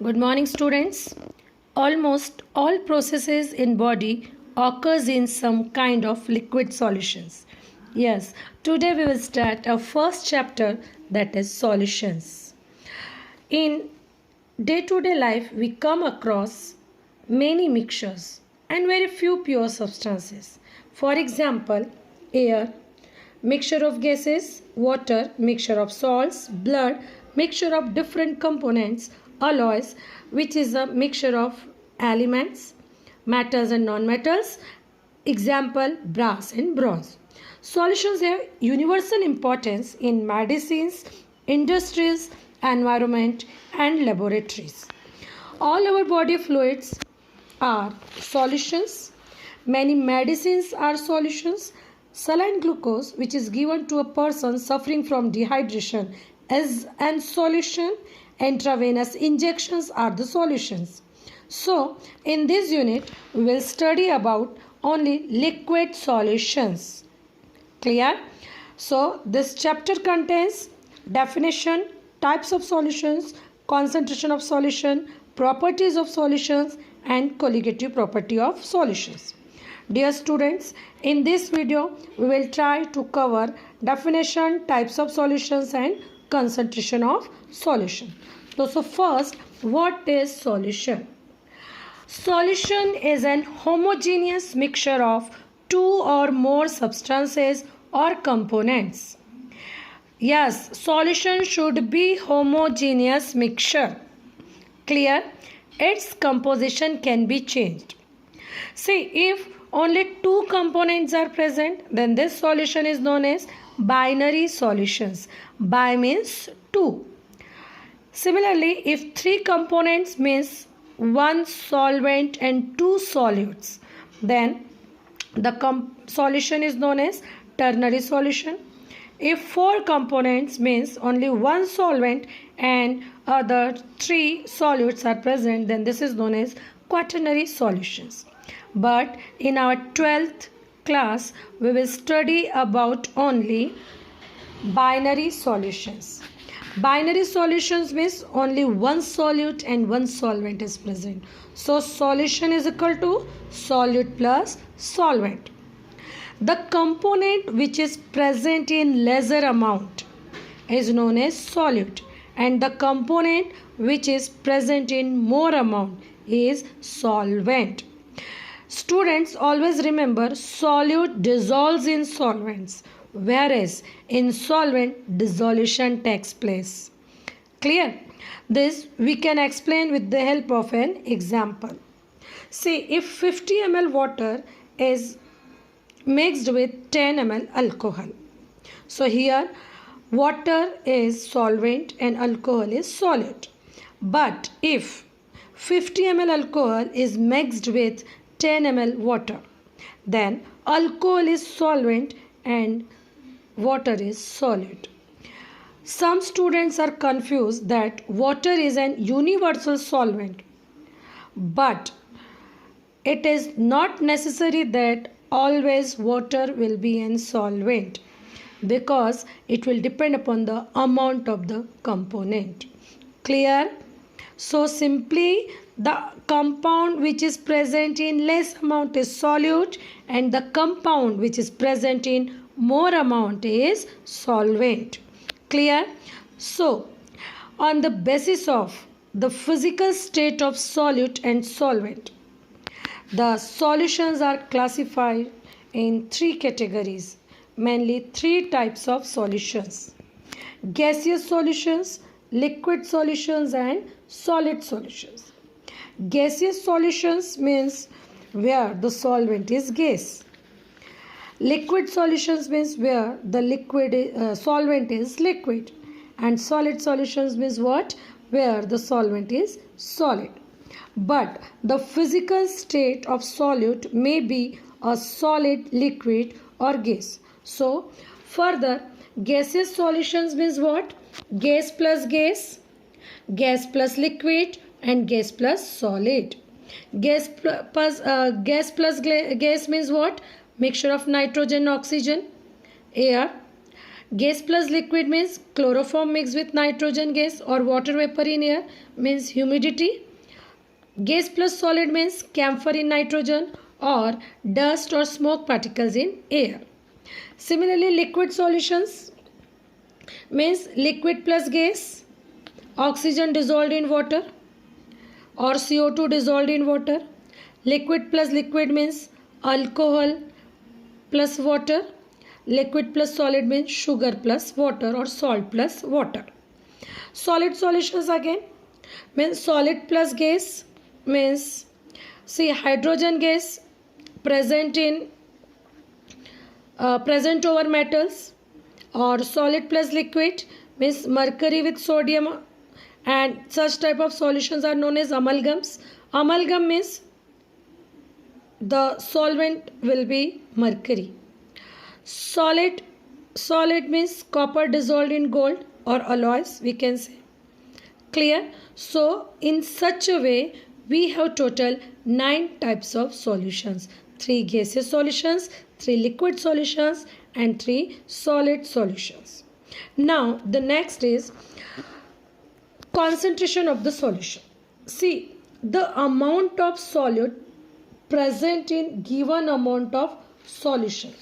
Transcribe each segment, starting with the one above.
Good morning, students. Almost all processes in body occurs in some kind of liquid solutions. Yes, today we will start our first chapter, that is solutions. In day-to-day life, we come across many mixtures and very few pure substances. For example, air, mixture of gases, water, mixture of salts, blood, mixture of different components, alloys, which is a mixture of elements, metals and non-metals, example brass and bronze. Solutions have universal importance in medicines, industries, environment and laboratories. All our body fluids are solutions. Many medicines are solutions. Saline glucose, which is given to a person suffering from dehydration, is an solution. Intravenous injections are the solutions. So, in this unit, we will study about only liquid solutions. Clear? So, this chapter contains definition, types of solutions, concentration of solution, properties of solutions and colligative property of solutions. Dear students, in this video we will try to cover definition, types of solutions and concentration of solution. So first, what is solution? Solution is an homogeneous mixture of two or more substances or components. Yes, solution should be homogeneous mixture. Clear? Its composition can be changed. See, if only two components are present, then this solution is known as binary solutions. Bi means two. Similarly, if three components means one solvent and two solutes, then the solution is known as ternary solution. If four components means only one solvent and other three solutes are present, then this is known as quaternary solutions. But in our 12th class, we will study about only binary solutions. Binary solutions means only one solute and one solvent is present. So, solution is equal to solute plus solvent. The component which is present in lesser amount is known as solute, and the component which is present in more amount is solvent. Students, always remember, solute dissolves in solvents, whereas in solvent dissolution takes place. Clear? This we can explain with the help of an example. See, if 50 ml water is mixed with 10 ml alcohol. So here water is solvent and alcohol is solute. But if 50 ml alcohol is mixed with 10 ml water, then alcohol is solvent and water is solute. Some students are confused that water is an universal solvent, but it is not necessary that always water will be an solvent, because it will depend upon the amount of the component. Clear? So simply the compound which is present in less amount is solute and the compound which is present in more amount is solvent. Clear? So on the basis of the physical state of solute and solvent, the solutions are classified in three categories, mainly three types of solutions: gaseous solutions, liquid solutions and solid solutions. Gaseous solutions means where the solvent is gas. Liquid solutions means where the solvent is liquid, and solid solutions means what? Where the solvent is solid. But the physical state of solute may be a solid, liquid or gas. So further, gaseous solutions means what? Gas plus liquid and gas plus solid. Gas plus gas means what? Mixture of nitrogen, oxygen, air. Gas plus liquid means chloroform mixed with nitrogen gas or water vapor in air means humidity. Gas plus solid means camphor in nitrogen or dust or smoke particles in air. Similarly, liquid solutions means liquid plus gas, oxygen dissolved in water or CO2 dissolved in water. Liquid plus liquid means alcohol plus water. Liquid plus solid means sugar plus water or salt plus water. Solid solutions again means solid plus gas means see hydrogen gas present over metals, or solid plus liquid means mercury with sodium, and such type of solutions are known as amalgams. Amalgam means the solvent will be mercury. Solid means copper dissolved in gold or alloys, we can say. Clear? So in such a way we have total 9 types of solutions. 3 gaseous solutions, 3 liquid solutions and 3 solid solutions. Now the next is concentration of the solution. See, the amount of solute present in given amount of solution.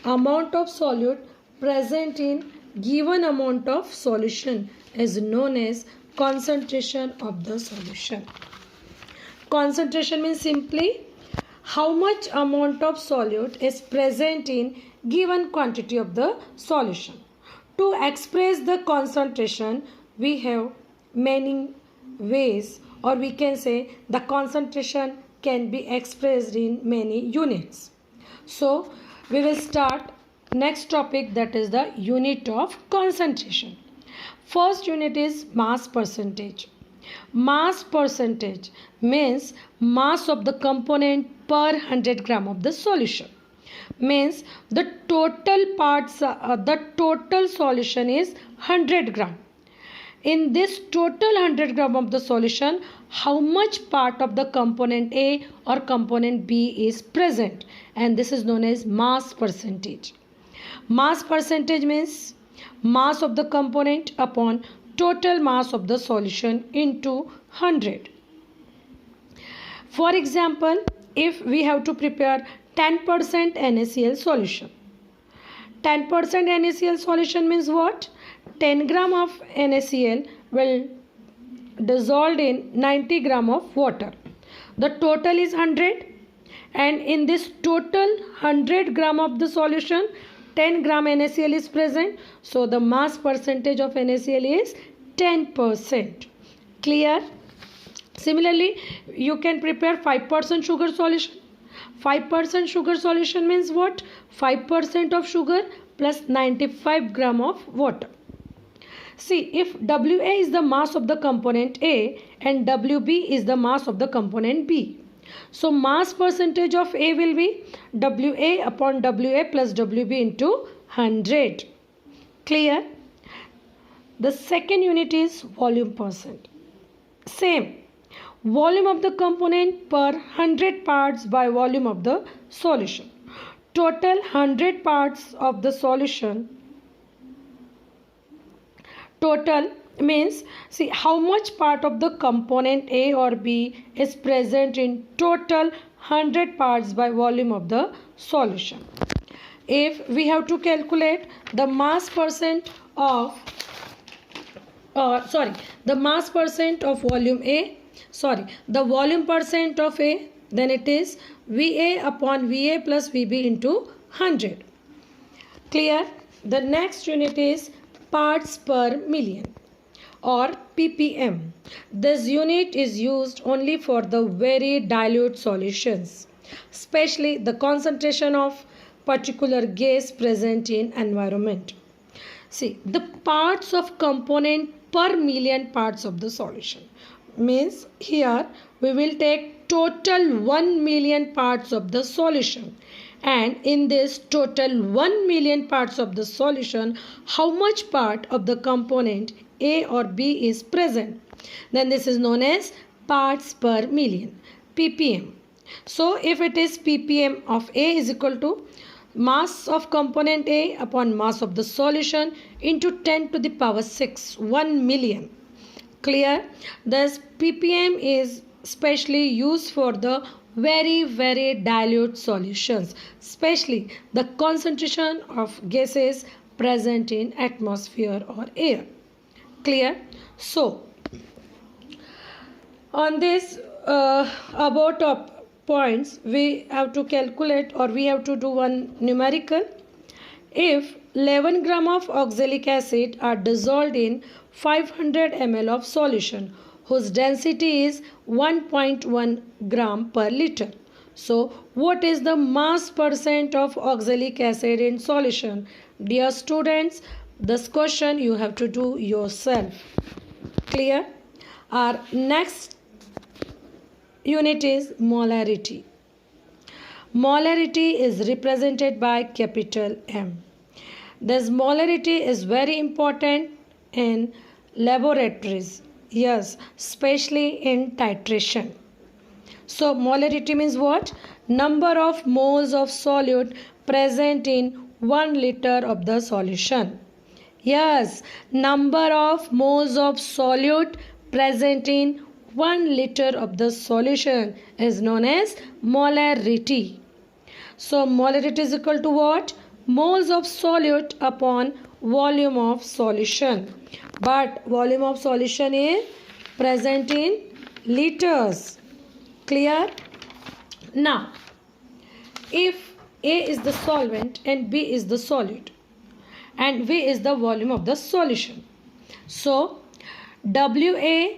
Amount of solute present in given amount of solution is known as concentration of the solution. Concentration means simply how much amount of solute is present in given quantity of the solution. To express the concentration, we have many ways, or we can say the concentration can be expressed in many units. So we will start next topic, that is the unit of concentration. First unit is mass percentage. Mass percentage means mass of the component per 100 gram of the solution. Means the total solution is 100 gram. In this total 100 gram of the solution, how much part of the component A or component B is present, and this is known as mass percentage. Mass percentage means mass of the component upon total mass of the solution into 100. For example, if we have to prepare 10% NaCl solution. 10% NaCl solution means what? 10 gram of NaCl will dissolved in 90 gram of water. The total is 100, and in this total 100 gram of the solution, 10 gram NaCl is present. So the mass percentage of NaCl is 10%. Clear? Similarly, you can prepare 5% sugar solution. 5% sugar solution means what? 5% of sugar plus 95 gram of water. See, if Wa is the mass of the component A and Wb is the mass of the component B. So mass percentage of A will be Wa upon Wa plus Wb into 100. Clear? The second unit is volume percent. Same. Volume of the component per 100 parts by volume of the solution. Total 100 parts of the solution. Total means, see how much part of the component A or B is present in total 100 parts by volume of the solution. If we have to calculate the mass percent of the mass percent of volume A, the volume percent of A, then it is Va upon Va plus Vb into 100. Clear? The next unit is parts per million or ppm. This unit is used only for the very dilute solutions, especially the concentration of particular gas present in environment. See, the parts of component per million parts of the solution means here we will take total 1 million parts of the solution, and in this total 1 million parts of the solution, how much part of the component A or B is present, then this is known as parts per million, ppm. So if it is ppm of A is equal to mass of component A upon mass of the solution into 10 to the power 6, 1 million. Clear? Thus ppm is specially used for the very dilute solutions, especially the concentration of gases present in atmosphere or air. Clear? So on this about points, we have to calculate, or we have to do one numerical. If 11 gram of oxalic acid are dissolved in 500 ml of solution whose density is 1.1 gram per liter. So what is the mass percent of oxalic acid in solution? Dear students, this question you have to do yourself. Clear? Our next unit is molarity. Molarity is represented by capital M. This molarity is very important in laboratories. Yes, especially in titration. So molarity means what? Number of moles of solute present in 1 liter of the solution. Yes, number of moles of solute present in 1 liter of the solution is known as molarity. So molarity is equal to what? Moles of solute upon volume of solution. But volume of solution is present in liters. Clear? Now, if A is the solvent and B is the solute and V is the volume of the solution. So, WA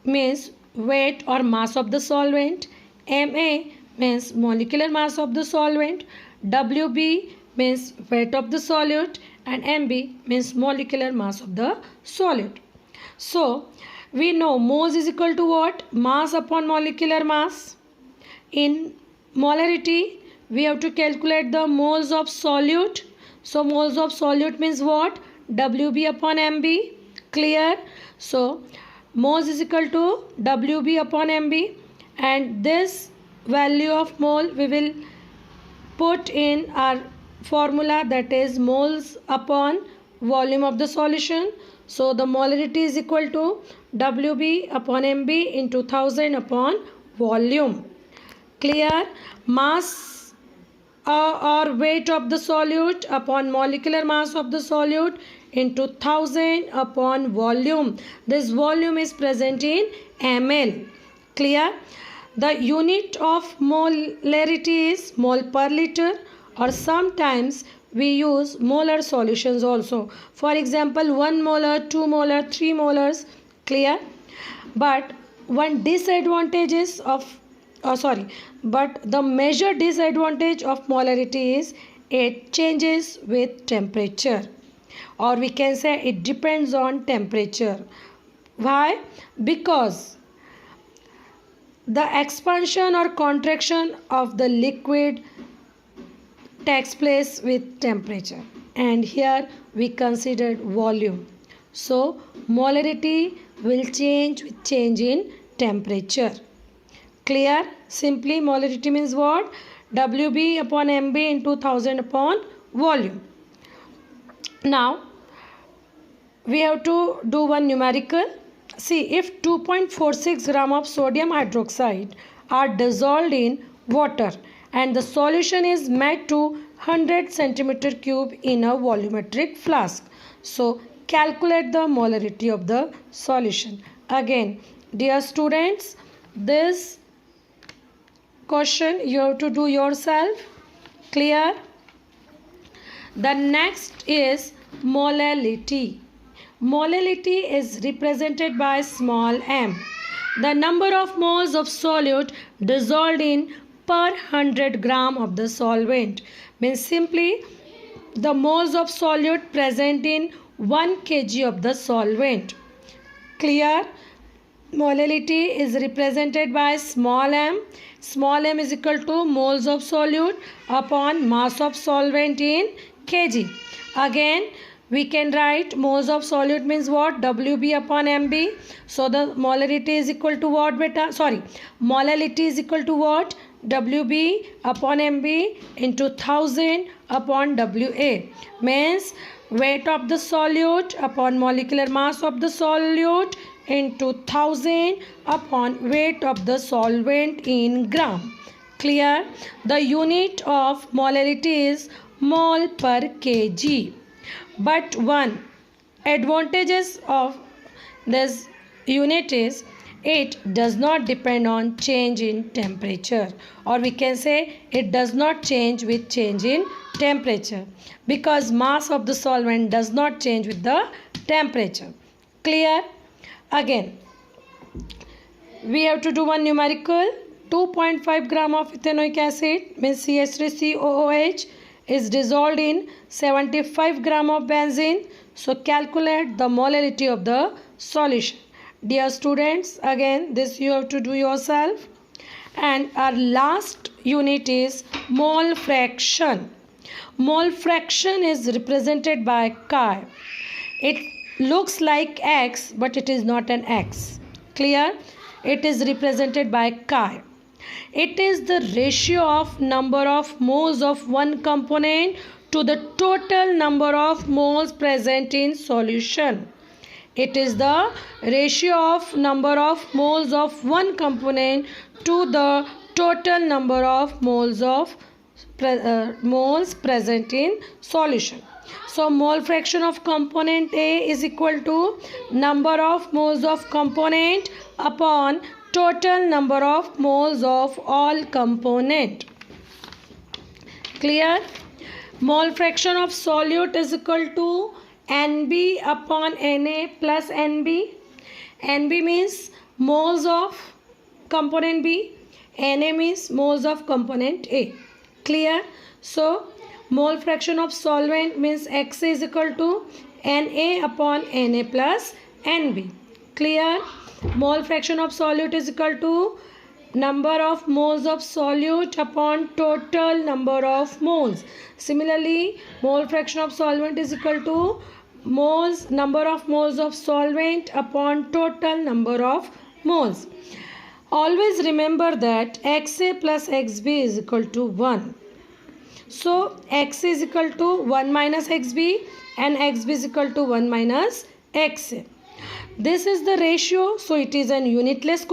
means weight or mass of the solvent, MA means molecular mass of the solvent, WB means weight of the solute, and MB means molecular mass of the solute. So we know moles is equal to what? Mass upon molecular mass. In molarity we have to calculate the moles of solute. So moles of solute means what? WB upon MB. Clear? So moles is equal to WB upon MB, and this value of mole we will put in our formula, that is moles upon volume of the solution. So the molarity is equal to WB upon MB into 1000 upon volume. Clear? Mass or weight of the solute upon molecular mass of the solute into 1000 upon volume. This volume is present in ml. Clear? The unit of molarity is mole per liter, or sometimes we use molar solutions also. For example, 1 molar, 2 molar, 3 molars. Clear? But one disadvantage is but the major disadvantage of molarity is it changes with temperature, or we can say it depends on temperature. Why? Because the expansion or contraction of the liquid takes place with temperature, and here we considered volume. So molarity will change with change in temperature. Clear? Simply molarity means what? WB upon MB into 1000 upon volume. Now we have to do one numerical. See, if 2.46 gram of sodium hydroxide are dissolved in water and the solution is made to 100 centimeter cube in a volumetric flask. So calculate the molarity of the solution. Again, dear students, this question you have to do yourself. Clear? The next is molality. Molality is represented by small m. The number of moles of solute dissolved in per 100 gram of the solvent, means simply the moles of solute present in 1 kg of the solvent. Clear? Molality is represented by small m. Small m is equal to moles of solute upon mass of solvent in kg. Again, we can write moles of solute means what? WB upon MB. So the molarity is equal to what, beta? Sorry, molality is equal to what? WB upon MB into 1000 upon WA. Means weight of the solute upon molecular mass of the solute into 1000 upon weight of the solvent in gram. Clear? The unit of molarity is mole per kg. But one advantages of this unit is it does not depend on change in temperature, or we can say it does not change with change in temperature, because mass of the solvent does not change with the temperature. Clear? Again, we have to do one numerical. 2.5 gram of ethanoic acid means CH3COOH is dissolved in 75 gram of benzene. So calculate the molarity of the solution. Dear students, again this you have to do yourself. And our last unit is mole fraction. Mole fraction is represented by chi. It looks like X, but it is not an X. Clear? It is represented by chi. It is the ratio of number of moles of one component to the total number of moles present in solution. It is the ratio of number of moles of one component to the total number of moles present in solution. So mole fraction of component A is equal to number of moles of component upon total number of moles of all component. Clear? Mole fraction of solute is equal to NB upon Na plus NB. NB means moles of component B. Na means moles of component A. Clear? So mole fraction of solvent means X is equal to Na upon Na plus Nb. Clear? Mole fraction of solute is equal to number of moles of solute upon total number of moles. Similarly, mole fraction of solvent is equal to number of moles of solvent upon total number of moles. Always remember that Xa plus Xb is equal to 1. So X is equal to 1 minus Xb and Xb is equal to 1 minus Xa. This is the ratio, so it is an unitless